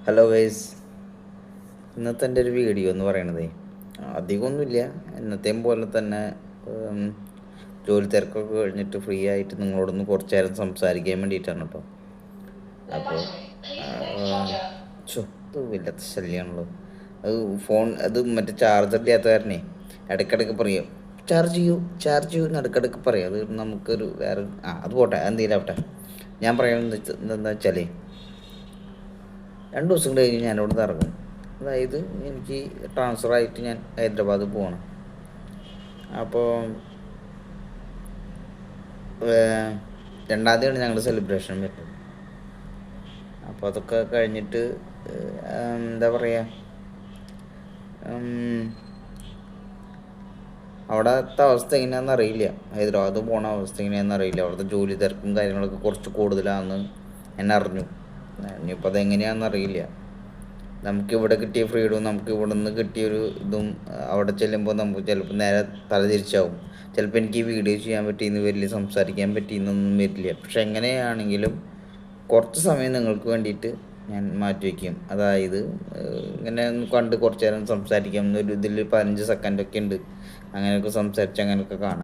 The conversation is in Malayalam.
ഹലോ ഗൈസ്, ഇന്നത്തെ എൻ്റെ ഒരു വീഡിയോ എന്ന് പറയണതേ അധികമൊന്നുമില്ല. എന്നത്തെയും പോലെ തന്നെ ജോലി തിരക്കൊക്കെ കഴിഞ്ഞിട്ട് ഫ്രീ ആയിട്ട് നിങ്ങളോടൊന്ന് കുറച്ച് നേരം സംസാരിക്കാൻ വേണ്ടിയിട്ടാണ് കേട്ടോ. അപ്പോൾ ഇത് വല്ലാത്ത ശല്യമാണല്ലോ. അത് ഫോൺ മറ്റേ ചാർജർ ഇല്ലാത്ത കാരണേ ഇടയ്ക്കിടയ്ക്ക് പറയും ചാർജ് ചെയ്യൂ എന്ന് ഇടയ്ക്കിടയ്ക്ക് പറയും. അത് നമുക്കൊരു വേറെ അത് പോട്ടെ, എന്തെങ്കിലും ആവട്ടെ. ഞാൻ പറയുന്നത് എന്താ വെച്ചാലേ, 2 ദിവസം കഴിഞ്ഞ് ഞാൻ അവിടെ നിന്ന് ഇറങ്ങും. അതായത് എനിക്ക് ട്രാൻസ്ഫറായിട്ട് ഞാൻ ഹൈദരാബാദ് പോകണം. അപ്പോൾ 2-ാം തീയതിയാണ് ഞങ്ങളുടെ സെലിബ്രേഷൻ വരുന്നത്. അപ്പോൾ അതൊക്കെ കഴിഞ്ഞിട്ട് എന്താ പറയുക, അവിടുത്തെ അവസ്ഥ എങ്ങനെയാണെന്ന് അറിയില്ല. ഹൈദരാബാദ് പോണ അവസ്ഥ എങ്ങനെയാണെന്ന് അറിയില്ല. അവിടുത്തെ ജോലി തിരക്കും കാര്യങ്ങളൊക്കെ കുറച്ച് കൂടുതലാണെന്ന് എന്നെ അറിഞ്ഞു. ഇനിയിപ്പോൾ അതെങ്ങനെയാണെന്ന് അറിയില്ല. നമുക്കിവിടെ കിട്ടിയ ഫ്രീഡവും നമുക്ക് ഇവിടെ നിന്ന് കിട്ടിയൊരു ഇതും അവിടെ ചെല്ലുമ്പോൾ നമുക്ക് ചിലപ്പോൾ നേരെ തലതിരിച്ചാവും. ചിലപ്പോൾ എനിക്ക് ഈ വീഡിയോ ചെയ്യാൻ പറ്റിയെന്ന് വരില്ല, സംസാരിക്കാൻ പറ്റിയെന്നൊന്നും വരില്ല. പക്ഷെ എങ്ങനെയാണെങ്കിലും കുറച്ച് സമയം നിങ്ങൾക്ക് വേണ്ടിയിട്ട് ഞാൻ മാറ്റിവെക്കും. അതായത് ഇങ്ങനെ ഒന്ന് കണ്ട് കുറച്ച് നേരം സംസാരിക്കാം എന്നൊരു ഇതിൽ 15 സെക്കൻഡൊക്കെ ഉണ്ട്. അങ്ങനെയൊക്കെ സംസാരിച്ച് അങ്ങനെയൊക്കെ കാണാം.